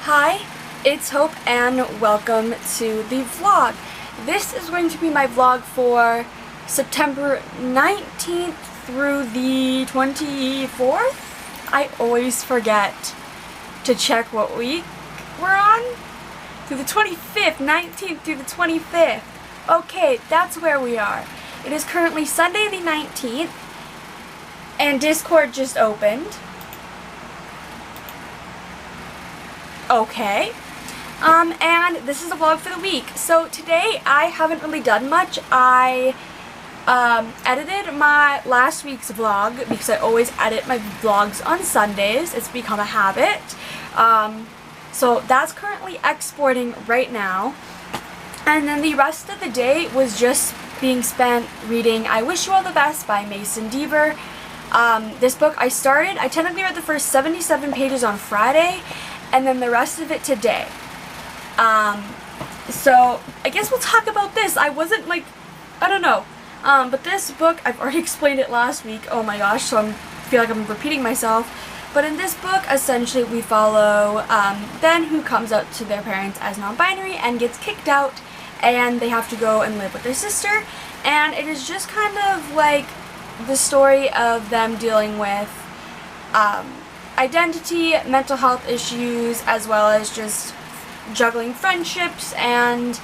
Hi, it's Hope and welcome to the vlog. This is going to be my vlog for September 19th through the 24th. I always forget to check what week we're on. Through the 25th, 19th through the 25th. Okay, that's where we are. It is currently Sunday the 19th and Discord just opened. Okay. And this is the vlog for the week. So today I haven't really done much. I edited my last week's vlog because I always edit my vlogs on Sundays. It's become a habit. So that's currently exporting right now. And then the rest of the day was just being spent reading I Wish You All the Best by Mason Deaver. This book I technically read the first 77 pages on Friday, and then the rest of it today. So I guess we'll talk about this. I wasn't like, I don't know. But this book, I've already explained it last week. Oh my gosh, so I feel like I'm repeating myself. But in this book, essentially we follow Ben, who comes out to their parents as non-binary and gets kicked out, and they have to go and live with their sister. And it is just kind of like the story of them dealing with identity, mental health issues, as well as just juggling friendships and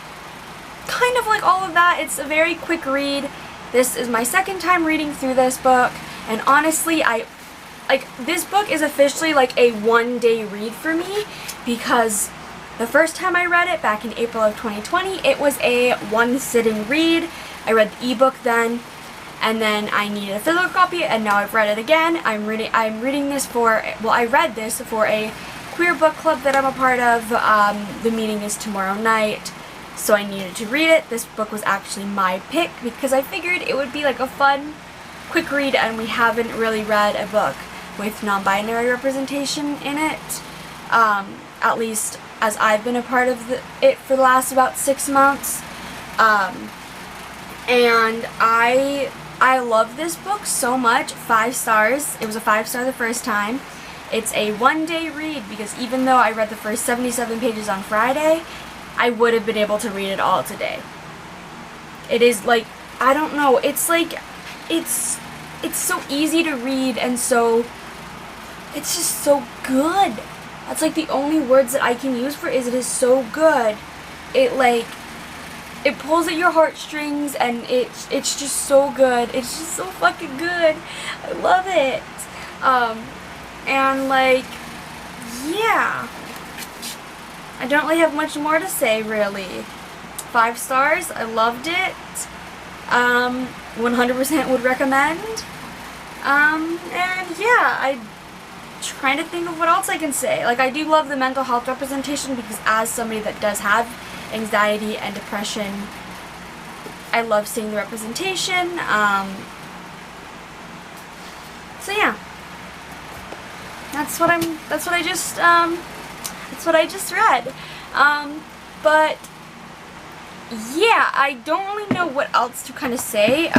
kind of like all of that. It's a very quick read. This is my second time reading through this book, and honestly, this book is officially like a one-day read for me, because the first time I read it back in April of 2020, it was a one-sitting read. I read the ebook then, and then I needed a physical copy, and now I've read it again. I'm reading this for, well, I read this for a queer book club that I'm a part of. The meeting is tomorrow night, so I needed to read it. This book was actually my pick because I figured it would be like a fun, quick read, and we haven't really read a book with non-binary representation in it, at least as I've been a part of it for the last about 6 months. And I love this book so much. 5 stars. It was a 5-star the first time. It's a one-day read because even though I read the first 77 pages on Friday, I would have been able to read it all today. It is like, I don't know, it's like, it's so easy to read, and so, it's just so good. That's like the only words that I can use for it is so good. It pulls at your heartstrings, and it's just so good. It's just so fucking good. I love it. And like, yeah. I don't really have much more to say, really. 5 stars. I loved it. 100% would recommend. And yeah, I'm trying to think of what else I can say. Like, I do love the mental health representation because as somebody that does have anxiety and depression, I love seeing the representation. So yeah, that's what I just read. But yeah, I don't really know what else to kind of say.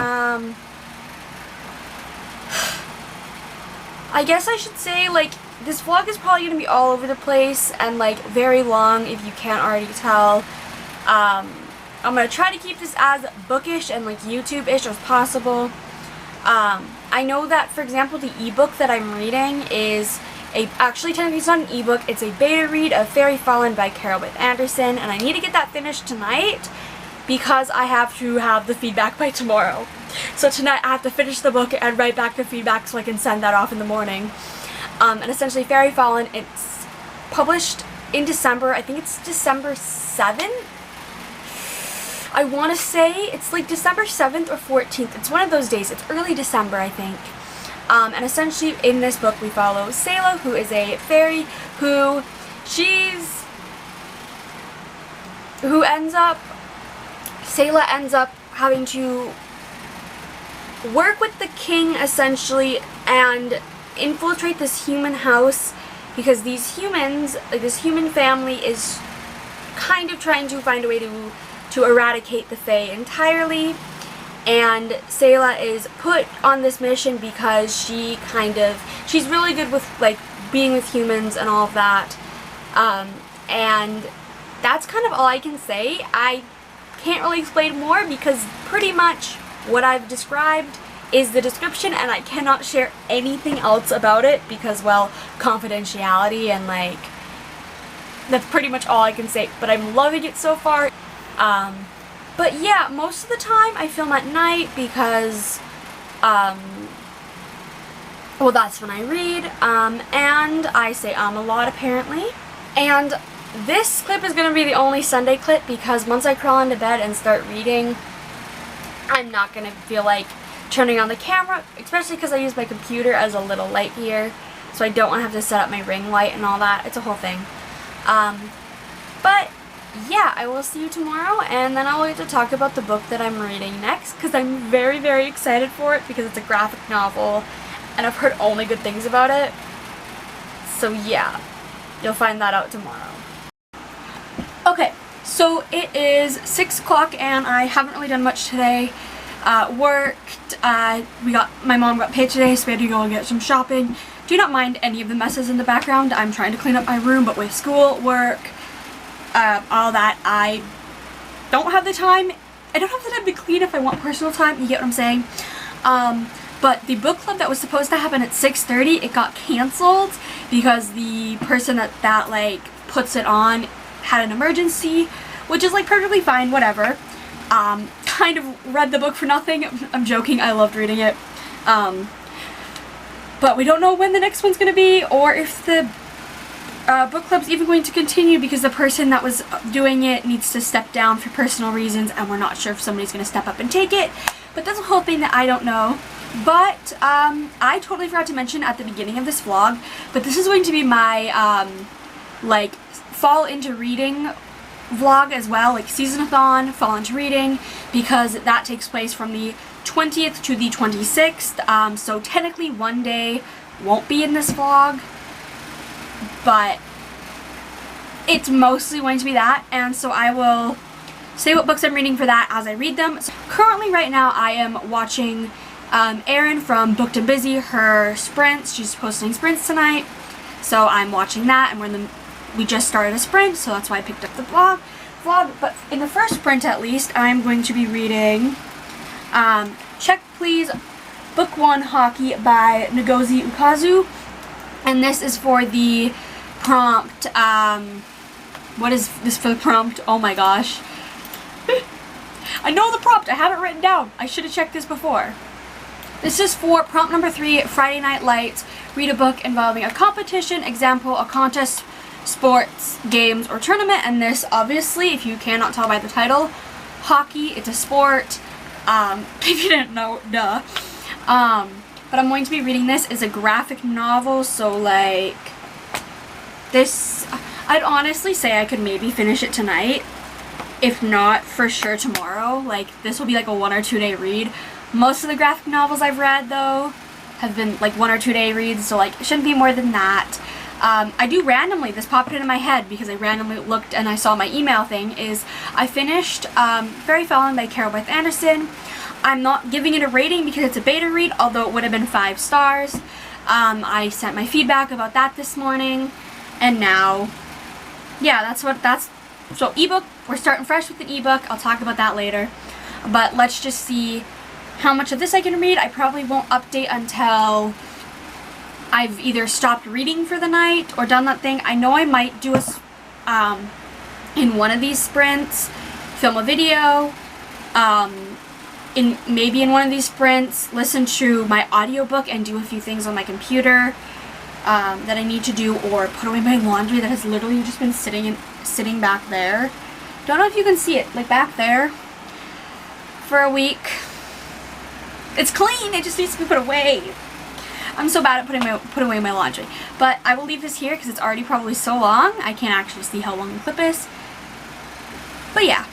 I guess I should say, like, this vlog is probably going to be all over the place and, like, very long if you can't already tell. I'm going to try to keep this as bookish and, like, YouTube-ish as possible. I know that, for example, the ebook that I'm reading is actually technically it's not an ebook, it's a beta read of Fairy Fallen by Carol Beth Anderson, and I need to get that finished tonight because I have to have the feedback by tomorrow. So tonight I have to finish the book and write back the feedback so I can send that off in the morning. And essentially Fairy Fallen, it's published in December. I think it's December 7th. I want to say it's like December 7th or 14th. It's one of those days. It's early December, I think. And essentially in this book we follow Selah, who is a fairy Selah ends up having to work with the king, essentially, and infiltrate this human house because these humans, like this human family, is kind of trying to find a way to eradicate the Fae entirely. And Selah is put on this mission because she's really good with, like, being with humans and all of that. And that's kind of all I can say. I can't really explain more because pretty much what I've described is the description, and I cannot share anything else about it because, well, confidentiality, and like, that's pretty much all I can say. But I'm loving it so far. But yeah, most of the time I film at night because, well, that's when I read, and I say a lot apparently. And this clip is going to be the only Sunday clip because once I crawl into bed and start reading, I'm not going to feel like turning on the camera, especially because I use my computer as a little light here, so I don't want to have to set up my ring light and all that. It's a whole thing. But yeah, I will see you tomorrow, and then I'll get to talk about the book that I'm reading next, because I'm very, very excited for it because it's a graphic novel, and I've heard only good things about it. So yeah, you'll find that out tomorrow. Okay, so it is 6 o'clock and I haven't really done much today. Worked, my mom got paid today, so we had to go and get some shopping. Do not mind any of the messes in the background. I'm trying to clean up my room, but with school, work, all that, I don't have the time. I don't have the time to clean if I want personal time, you get what I'm saying? But the book club that was supposed to happen at 6:30, it got canceled because the person that like puts it on had an emergency, which is like perfectly fine, whatever. Kind of read the book for nothing. I'm joking, I loved reading it. But we don't know when the next one's gonna be, or if the book club's even going to continue because the person that was doing it needs to step down for personal reasons, and we're not sure if somebody's gonna step up and take it. But that's a whole thing that I don't know. But I totally forgot to mention at the beginning of this vlog, but this is going to be my like fall into reading vlog as well, like season-a-thon, fall into reading, because that takes place from the 20th to the 26th, so technically one day won't be in this vlog, but it's mostly going to be that, and so I will say what books I'm reading for that as I read them. So currently right now I am watching Erin from Booked and Busy, her sprints. She's posting sprints tonight, so I'm watching that, and we just started a sprint, so that's why I picked up the vlog. But in the first sprint at least, I'm going to be reading Check Please, Book 1 Hockey by Ngozi Ukazu, and this is for the prompt, what is this for the prompt? Oh my gosh. I know the prompt, I have it written down. I should have checked this before. This is for prompt number 3, Friday Night Lights. Read a book involving a competition, example, a contest, sports, games, or tournament. And this, obviously, if you cannot tell by the title, hockey, it's a sport. If you didn't know, duh. But I'm going to be reading this. It's a graphic novel, so like, this, I'd honestly say I could maybe finish it tonight. If not, for sure tomorrow. Like, this will be like a 1 or 2 day read. Most of the graphic novels I've read, though, have been like 1 or 2 day reads, so like, it shouldn't be more than that. I do randomly, this popped into my head because I randomly looked and I saw my email thing, is I finished Fairy Fallen by Carol Beth Anderson. I'm not giving it a rating because it's a beta read, although it would have been 5 stars. I sent my feedback about that this morning, and now, yeah, so ebook, we're starting fresh with the ebook. I'll talk about that later, but let's just see how much of this I can read. I probably won't update until I've either stopped reading for the night or done that thing. I know I might do in one of these sprints, film a video, maybe in one of these sprints, listen to my audiobook and do a few things on my computer that I need to do, or put away my laundry that has literally just been sitting back there. Don't know if you can see it, like back there, for a week. It's clean, it just needs to be put away. I'm so bad at putting away my laundry. But I will leave this here because it's already probably so long. I can't actually see how long the clip is. But yeah.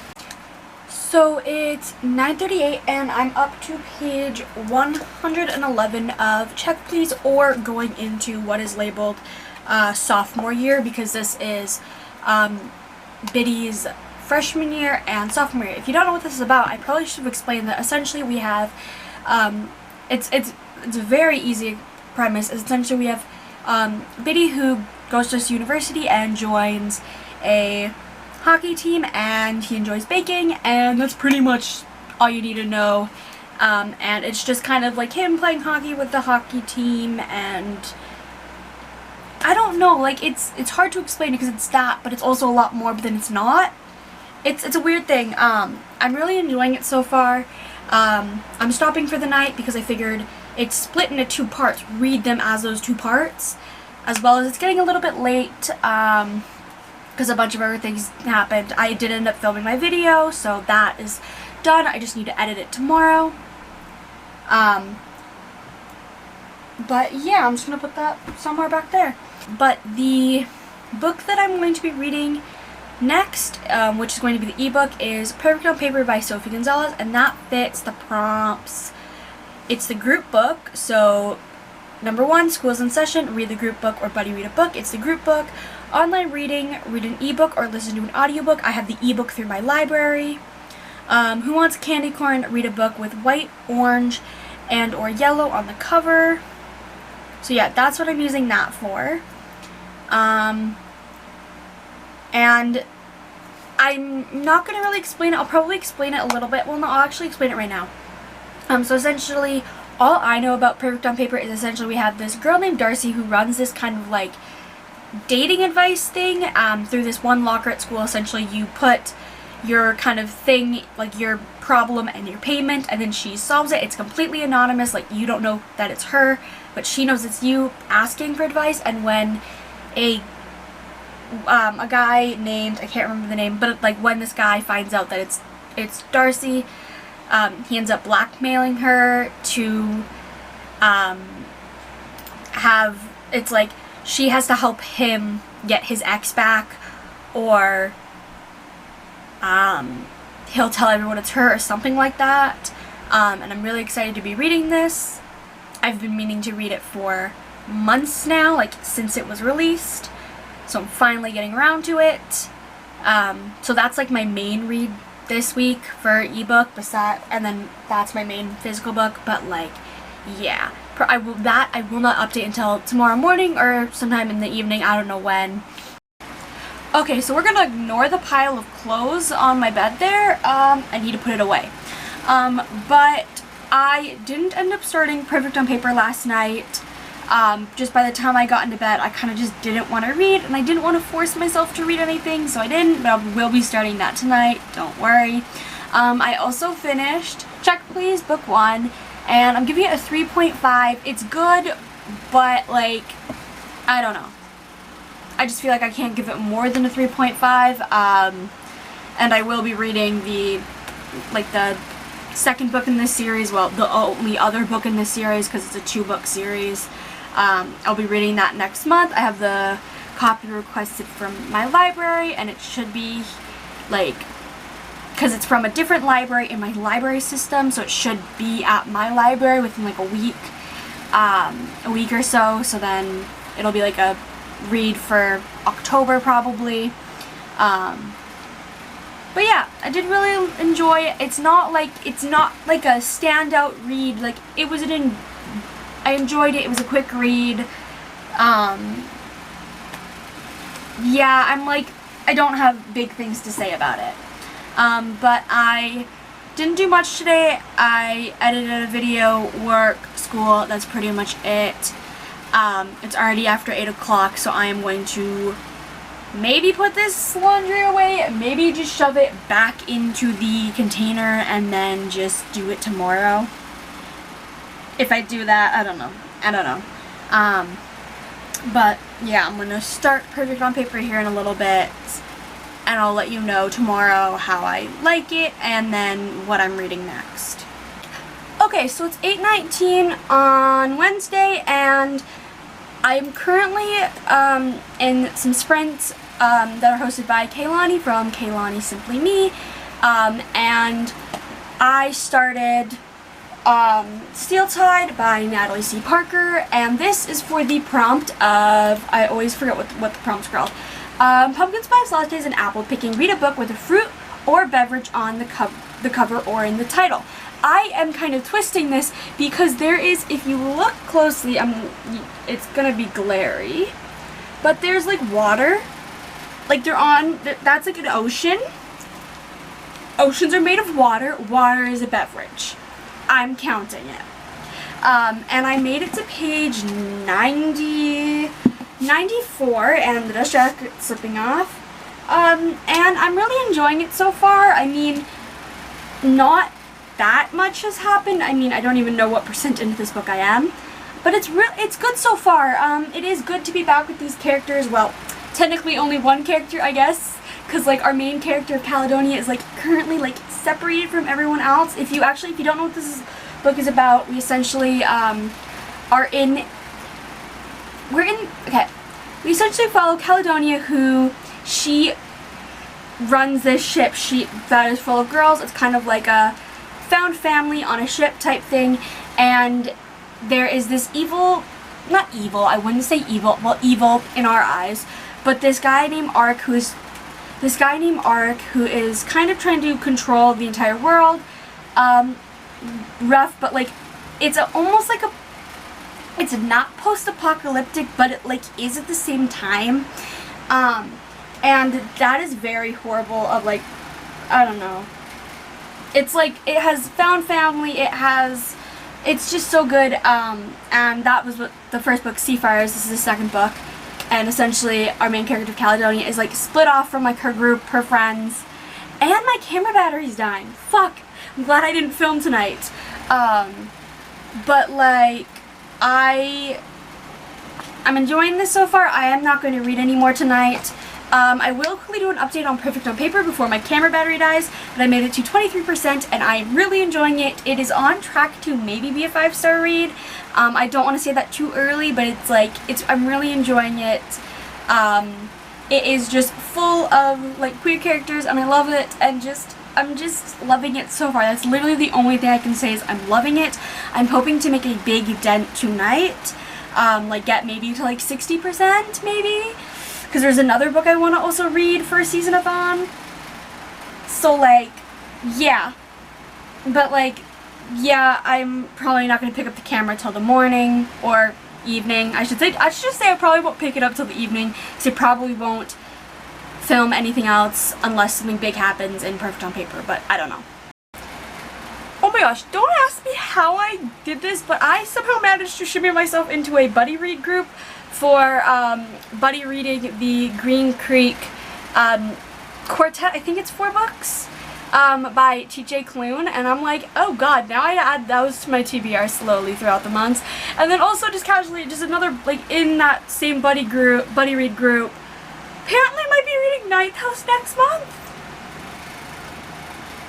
So it's 9:38 and I'm up to page 111 of Check Please, or going into what is labeled sophomore year, because this is Biddy's freshman year and sophomore year. If you don't know what this is about, I probably should have explained that. Essentially we have, it's a very easy premise. Essentially we have Biddy, who goes to this university and joins a hockey team and he enjoys baking, and that's pretty much all you need to know. And it's just kind of like him playing hockey with the hockey team, and I don't know, like it's hard to explain because it's that, but it's also a lot more, but then it's not. It's a weird thing. I'm really enjoying it so far. I'm stopping for the night because I figured it's split into 2 parts. Read them as those 2 parts, as well as it's getting a little bit late because a bunch of other things happened. I did end up filming my video, so that is done. I just need to edit it tomorrow. But yeah, I'm just gonna put that somewhere back there. But the book that I'm going to be reading next, which is going to be the ebook, is Perfect on Paper by Sophie Gonzalez, and that fits the prompts. It's the group book, so number 1, school's in session, read the group book, or buddy read a book. It's the group book. Online reading, read an ebook or listen to an audiobook. I have the ebook through my library. Who wants candy corn? Read a book with white, orange, and or yellow on the cover. So yeah, that's what I'm using that for. And I'm not going to really explain it. I'll probably explain it a little bit. Well, no, I'll actually explain it right now. So essentially, all I know about Perfect on Paper is essentially we have this girl named Darcy who runs this kind of like dating advice thing through this one locker at school. Essentially, you put your kind of thing, like your problem and your payment, and then she solves it. It's completely anonymous, like you don't know that it's her, but she knows it's you asking for advice. And when a guy named, I can't remember the name, but like when this guy finds out that it's Darcy, he ends up blackmailing her to it's like she has to help him get his ex back, or he'll tell everyone it's her or something like that. And I'm really excited to be reading this. I've been meaning to read it for months now, like since it was released. So I'm finally getting around to it. So that's like my main read this week for ebook, and then that's my main physical book. But like, yeah, I will not update until tomorrow morning or sometime in the evening. I don't know when. Okay, so we're gonna ignore the pile of clothes on my bed there. I need to put it away. But I didn't end up starting Perfect on Paper last night. Just by the time I got into bed, I kind of just didn't want to read, and I didn't want to force myself to read anything, so I didn't, but I will be starting that tonight, don't worry. I also finished Check Please Book 1, and I'm giving it a 3.5. It's good, but like, I don't know. I just feel like I can't give it more than a 3.5, and I will be reading the second book in this series, well, the only other book in this series, because it's a 2-book series. I'll be reading that next month. I have the copy requested from my library, and it should be, like, because it's from a different library in my library system, so it should be at my library within, like, a week or so, so then it'll be, like, a read for October, probably. But yeah, I did really enjoy it. It's not like a standout read. Like, I enjoyed it. It was a quick read. Yeah, I don't have big things to say about it. But I didn't do much today. I edited a video, work, school, that's pretty much it. It's already after 8 o'clock, so I am going to maybe put this laundry away, maybe just shove it back into the container and then just do it tomorrow. If I do that, I don't know. But yeah, I'm gonna start Perfect on Paper here in a little bit, and I'll let you know tomorrow how I like it and then what I'm reading next. Okay, so it's 8:19 on Wednesday, and I'm currently in some sprints that are hosted by Kaylani from Kaylani Simply Me, and I started Steel Tide by Natalie C. Parker, and this is for the prompt of, I always forget what the prompt's called. Pumpkin spice lattes and apple picking. Read a book with a fruit or beverage on the cover or in the title. I am kind of twisting this because there is, if you look closely, it's gonna be glary, but there's like water like that's like an ocean. Oceans are made of water. Water is a beverage. I'm counting it. And I made it to page 94, and the dust jacket's slipping off. And I'm really enjoying it so far. I mean, not that much has happened. I mean, I don't even know what percent into this book I am. But it's good so far. It is good to be back with these characters. Well, technically only one character, I guess. Because, like, our main character of Caledonia is, like, currently, like, separated from everyone else. If you don't know what this book is about, we essentially, we essentially follow Caledonia, who, she runs this ship that is full of girls. It's kind of like a found family on a ship type thing, and there is this evil, not evil, I wouldn't say evil, well, evil in our eyes, but this guy named Arik who is kind of trying to control the entire world. Rough, but like, it's almost like it's not post-apocalyptic, but it like is at the same time. And that is very horrible of like, I don't know. It's like, it has found family, it's just so good. And that was what the first book, Seafires. This is the second book. And essentially, our main character of Caledonia is like split off from like her group, her friends. And my camera battery's dying. Fuck. I'm glad I didn't film tonight. But like, I'm enjoying this so far. I am not going to read any more tonight. I will quickly do an update on Perfect on Paper before my camera battery dies, but I made it to 23% and I'm really enjoying it. It is on track to maybe be a 5-star read. I don't want to say that too early, but it's like, I'm really enjoying it. It is just full of like queer characters and I love it, and I'm just loving it so far. That's literally the only thing I can say is I'm loving it. I'm hoping to make a big dent tonight. Like get maybe to like 60% maybe. Because there's another book I want to also read for a season-a-thon. So, like, yeah. But, like, yeah, I'm probably not going to pick up the camera till the morning or evening. I should just say I probably won't pick it up till the evening. So I probably won't film anything else unless something big happens in Perfect on Paper. But I don't know. Oh my gosh, don't ask me how I did this, but I somehow managed to shimmy myself into a buddy read group for buddy reading the Green Creek quartet. I think it's 4 books by TJ Klune, and I'm like, oh god, now I add those to my TBR slowly throughout the months. And then also just casually, just another, like, in that same buddy read group, apparently I might be reading Ninth House next month,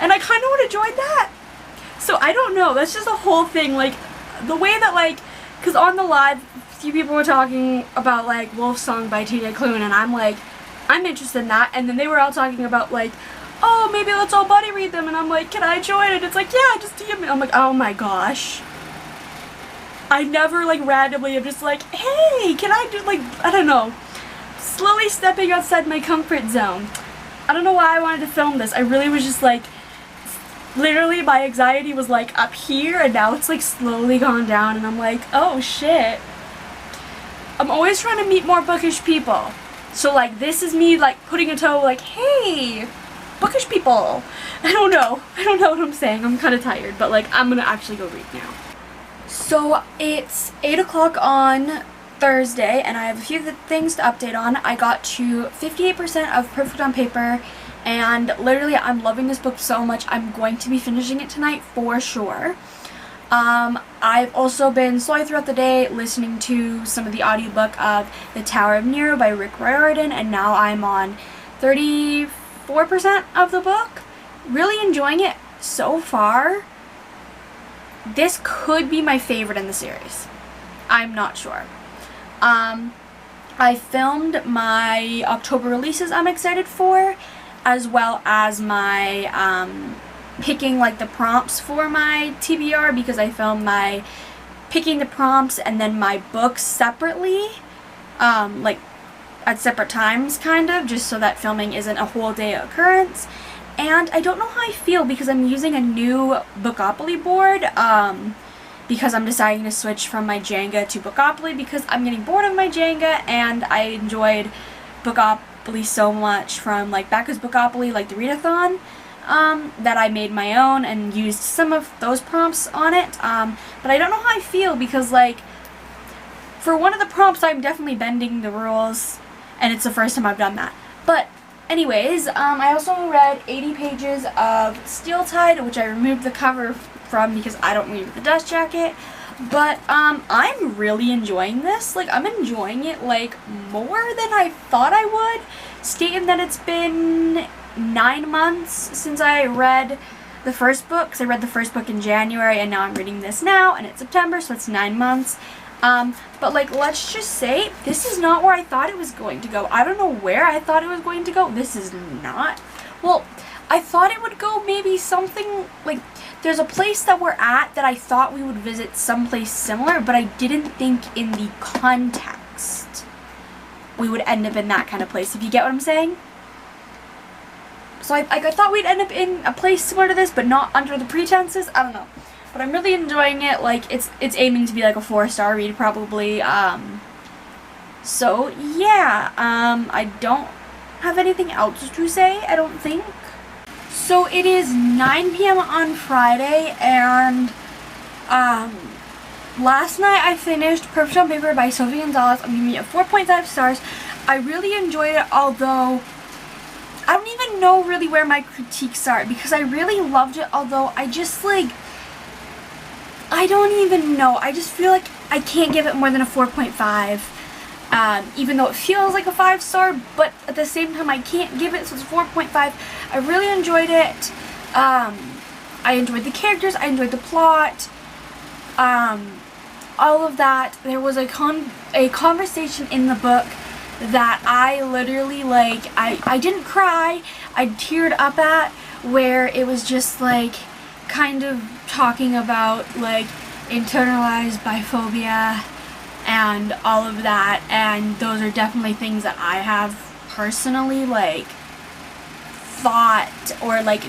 and I kind of want to join that. So I don't know, that's just a whole thing, like, the way that, like, because on the live, few people were talking about like Wolfsong by TJ Klune, and I'm like, I'm interested in that. And then they were all talking about like, oh, maybe let's all buddy read them, and I'm like, can I join? And it's like, yeah, just DM me. I'm like, oh my gosh, I never like randomly am just like, hey, can I do, like, I don't know, slowly stepping outside my comfort zone. I don't know why I wanted to film this. I really was just like, literally my anxiety was like up here, and now it's like slowly gone down, and I'm like, oh shit. I'm always trying to meet more bookish people. So like, this is me like putting a toe like, hey, bookish people. I don't know what I'm saying. I'm kind of tired, but like, I'm gonna actually go read now. So it's 8 o'clock on Thursday, and I have a few things to update on. I got to 58% of Perfect on Paper, and literally I'm loving this book so much. I'm going to be finishing it tonight for sure. I've also been slowly throughout the day listening to some of the audiobook of The Tower of Nero by Rick Riordan, and now I'm on 34% of the book. Really enjoying it so far. This could be my favorite in the series. I'm not sure. I filmed my October releases I'm excited for, as well as my, picking like the prompts for my TBR, because I filmed my picking the prompts and then my books separately, like at separate times kind of, just so that filming isn't a whole day occurrence. And I don't know how I feel because I'm using a new Bookopoly board, because I'm deciding to switch from my Jenga to Bookopoly because I'm getting bored of my Jenga, and I enjoyed Bookopoly so much from like Becca's Bookopoly, like the readathon, that I made my own and used some of those prompts on it. But I don't know how I feel because like for one of the prompts I'm definitely bending the rules and it's the first time I've done that. But anyways, I also read 80 pages of Steel Tide, which I removed the cover from because I don't read the dust jacket. But I'm really enjoying this. Like, I'm enjoying it like more than I thought I would, stating that it's been 9 months since I read the first book, because I read the first book in January and now I'm reading this now and it's September, so it's 9 months. But like, let's just say this is not where I thought it was going to go. I don't know where I thought it was going to go. This is not. Well, I thought it would go maybe something like, there's a place that we're at that I thought we would visit someplace similar, but I didn't think in the context we would end up in that kind of place, if you get what I'm saying. So I thought we'd end up in a place similar to this, but not under the pretenses. I don't know. But I'm really enjoying it. Like, it's aiming to be like a 4-star read probably. So yeah, I don't have anything else to say, I don't think. So it is 9 p.m. on Friday, and last night I finished Perfect on Paper by Sophie Gonzalez. I'm giving it 4.5 stars. I really enjoyed it, although I don't even know really where my critiques are, because I really loved it, although I just like, I don't even know. I just feel like I can't give it more than a 4.5. Even though it feels like a 5-star, but at the same time I can't give it, so it's 4.5. I really enjoyed it. I enjoyed the characters, I enjoyed the plot, all of that. There was a conversation in the book that I literally, like, I didn't cry, I teared up at, where it was just like kind of talking about like internalized biphobia and all of that, and those are definitely things that I have personally like thought, or like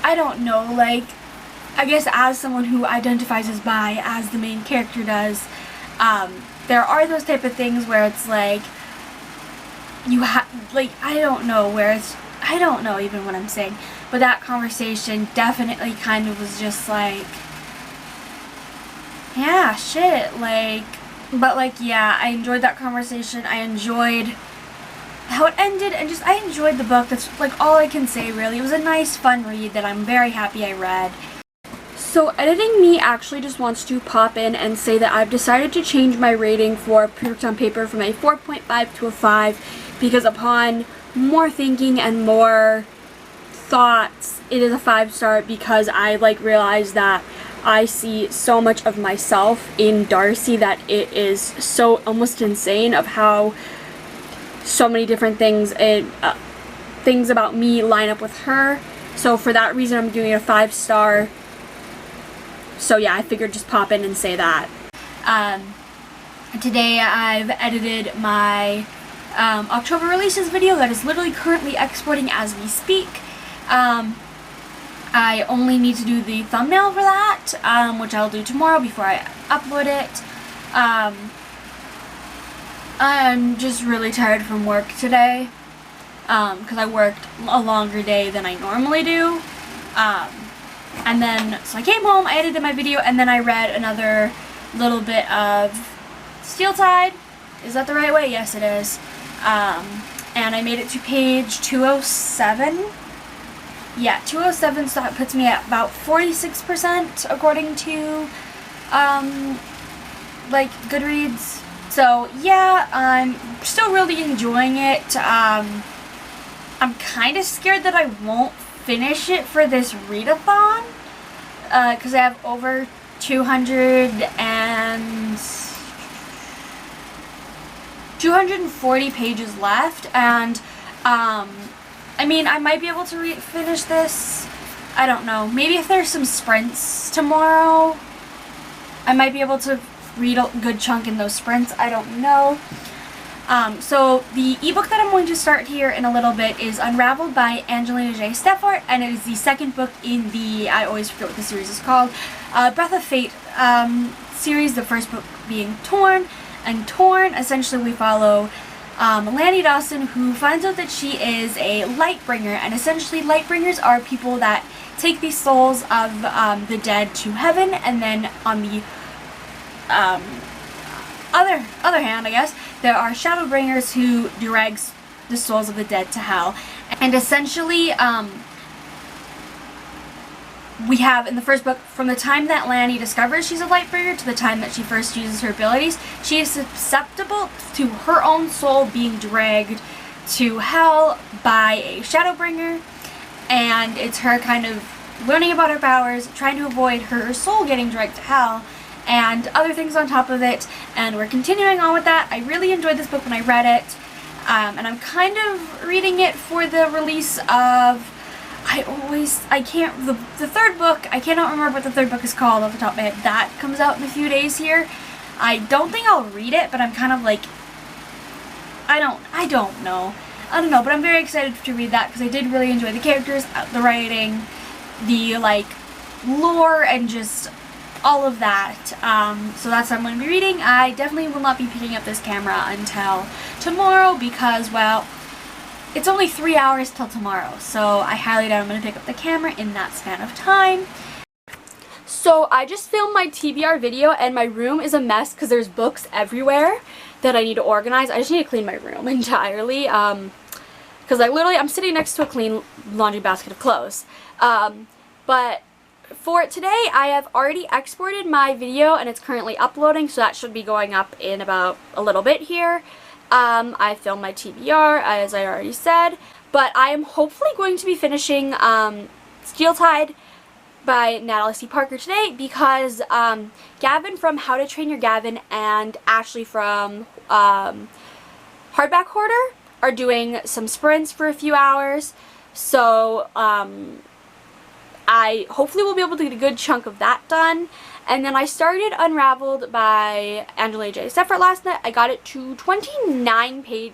I don't know, like I guess as someone who identifies as bi, as the main character does, there are those type of things where it's like you have, like, I don't know where it's, I don't know even what I'm saying, but that conversation definitely kind of was just like, yeah, shit, like, but like, yeah, I enjoyed that conversation. I enjoyed how it ended, and just, I enjoyed the book. That's like all I can say, really. It was a nice, fun read that I'm very happy I read. So Editing Me actually just wants to pop in and say that I've decided to change my rating for Perfect on Paper from a 4.5 to a 5, because upon more thinking and more thoughts, it is a 5-star, because I like realized that I see so much of myself in Darcy that it is so almost insane of how so many different things and things about me line up with her. So for that reason, I'm giving it a 5-star. So yeah, I figured just pop in and say that. Today I've edited my October releases video that is literally currently exporting as we speak. I only need to do the thumbnail for that, which I'll do tomorrow before I upload it. I'm just really tired from work today, because I worked a longer day than I normally do. And then, so I came home, I edited my video, and then I read another little bit of Steel Tide. Is that the right way? Yes, it is. And I made it to page 207. Yeah, 207, so that puts me at about 46% according to, like, Goodreads. So, yeah, I'm still really enjoying it. I'm kind of scared that I won't finish it for this readathon, because I have over 240 pages left, and, I mean, I might be able to finish this. I don't know. Maybe if there's some sprints tomorrow, I might be able to read a good chunk in those sprints. I don't know. So the ebook that I'm going to start here in a little bit is Unraveled by Angelina J. Steffort, and it is the second book in the, I always forget what the series is called, Breath of Fate series, the first book being Torn. And Torn, essentially we follow Lanny Dawson, who finds out that she is a Lightbringer, and essentially Lightbringers are people that take the souls of the dead to heaven, and then on the other hand, I guess, there are Shadowbringers who drags the souls of the dead to hell. And essentially, we have in the first book, from the time that Lanny discovers she's a Lightbringer to the time that she first uses her abilities, she is susceptible to her own soul being dragged to hell by a Shadowbringer, and it's her kind of learning about her powers, trying to avoid her soul getting dragged to hell, and other things on top of it, and we're continuing on with that. I really enjoyed this book when I read it, and I'm kind of reading it for the release of, the third book, I cannot remember what the third book is called off the top of my head. That comes out in a few days here. I don't think I'll read it, but I'm kind of like, I don't know, but I'm very excited to read that because I did really enjoy the characters, the writing, the, like, lore, and just all of that. So that's what I'm going to be reading. I definitely will not be picking up this camera until tomorrow because, well, it's only 3 hours till tomorrow, so I highly doubt I'm going to pick up the camera in that span of time. So I just filmed my TBR video and my room is a mess because there's books everywhere that I need to organize. I just need to clean my room entirely because I'm sitting next to a clean laundry basket of clothes. But for today, I have already exported my video and it's currently uploading, so that should be going up in about a little bit here. I filmed my TBR, as I already said, but I am hopefully going to be finishing Steel Tide by Natalie C. Parker today because Gavin from How to Train Your Gavin and Ashley from Hardback Hoarder are doing some sprints for a few hours, so I hopefully will be able to get a good chunk of that done. And then I started Unraveled by Angela J. Seffert last night. I got it to 29%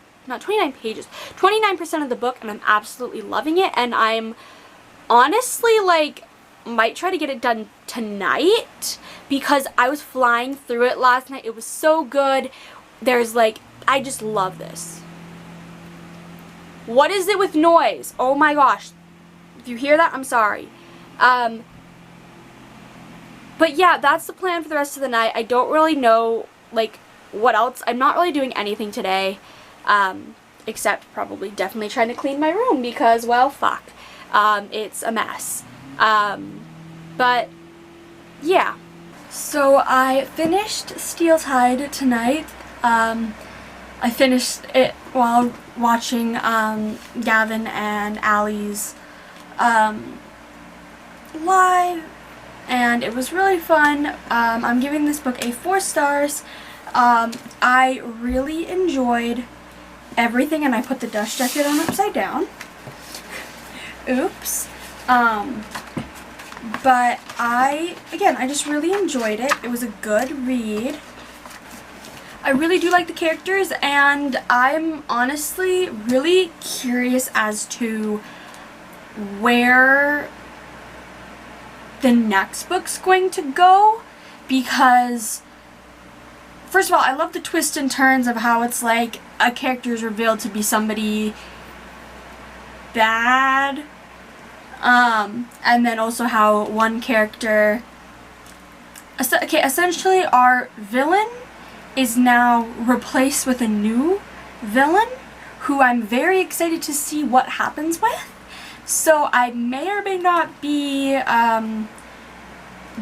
of the book, and I'm absolutely loving it. And I'm honestly, like, might try to get it done tonight because I was flying through it last night. It was so good. There's, like, I just love this. What is it with noise? Oh my gosh. If you hear that, I'm sorry. But yeah, that's the plan for the rest of the night. I don't really know, like, what else. I'm not really doing anything today, except probably definitely trying to clean my room because, well, fuck. It's a mess. But, yeah. So I finished Steel Tide tonight. I finished it while watching Gavin and Allie's live, and it was really fun. I'm giving this book a 4 stars. I really enjoyed everything, and I put the dust jacket on upside down. Oops. But I just really enjoyed it. It was a good read. I really do like the characters, and I'm honestly really curious as to where the next book's going to go, because first of all, I love the twists and turns of how it's like a character is revealed to be somebody bad, and then also how one character, essentially our villain is now replaced with a new villain who I'm very excited to see what happens with. So I may or may not be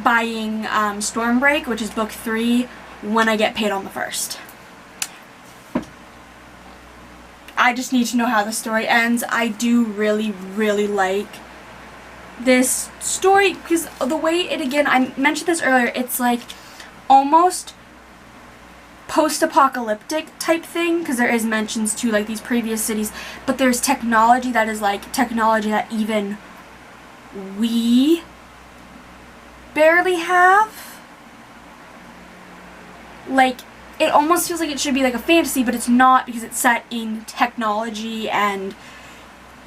buying Stormbreak, which is book 3, when I get paid on the 1st. I just need to know how the story ends. I do really, really like this story because the way it, again, I mentioned this earlier, it's like almost post-apocalyptic type thing, because there is mentions to like these previous cities, but there's technology that is like technology that even we barely have. Like, it almost feels like it should be like a fantasy, but it's not, because it's set in technology and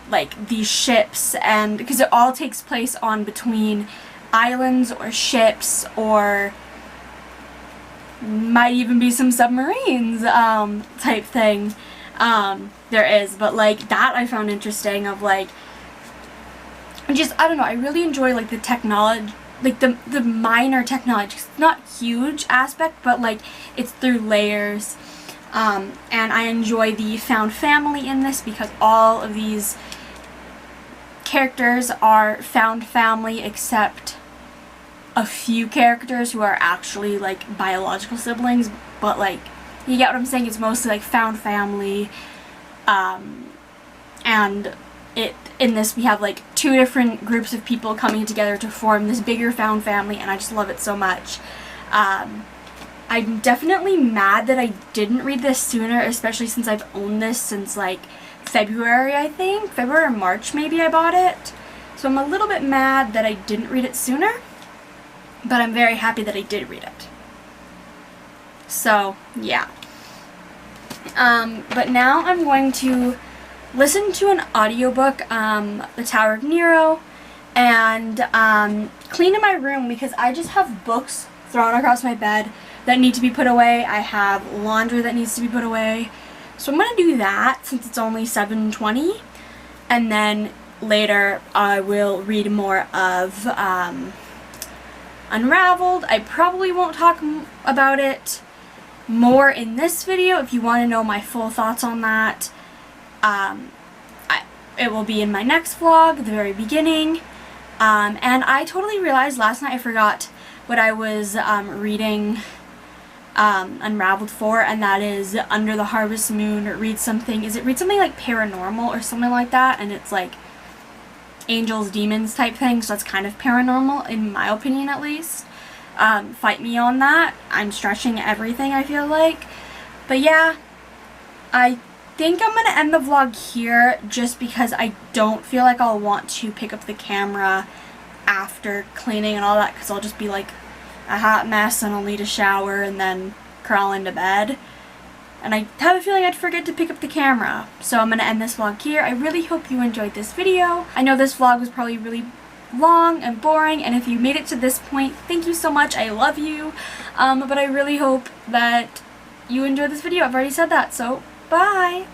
like these ships, and because it all takes place on between islands or ships, or might even be some submarines type thing. there is, but like that I found interesting of like, just, I don't know, I really enjoy like the technology, like the minor technology. It's not huge aspect, but like it's through layers. And I enjoy the found family in this because all of these characters are found family except a few characters who are actually like biological siblings, but like, you get what I'm saying? It's mostly like found family. And in this we have like 2 different groups of people coming together to form this bigger found family, and I just love it so much. I'm definitely mad that I didn't read this sooner, especially since I've owned this since like February, I think. February or March maybe I bought it. So I'm a little bit mad that I didn't read it sooner, but I'm very happy that I did read it. So, yeah. But now I'm going to listen to an audiobook, The Tower of Nero, and clean in my room because I just have books thrown across my bed that need to be put away. I have laundry that needs to be put away. So I'm going to do that since it's only 7:20, and then later I will read more of Unraveled. I probably won't talk about it more in this video. If you want to know my full thoughts on that, it will be in my next vlog, the very beginning. And I totally realized last night I forgot what I was reading Unraveled for, and that is Under the Harvest Moon. Read something like paranormal or something like that, and it's like angels, demons type thing, so that's kind of paranormal in my opinion at least. Fight me on that. I'm stretching everything, I feel like. But yeah, I think I'm gonna end the vlog here just because I don't feel like I'll want to pick up the camera after cleaning and all that, because I'll just be like a hot mess and I'll need a shower and then crawl into bed. And I have a feeling I'd forget to pick up the camera. So I'm gonna end this vlog here. I really hope you enjoyed this video. I know this vlog was probably really long and boring, and if you made it to this point, thank you so much. I love you. But I really hope that you enjoyed this video. I've already said that, so bye!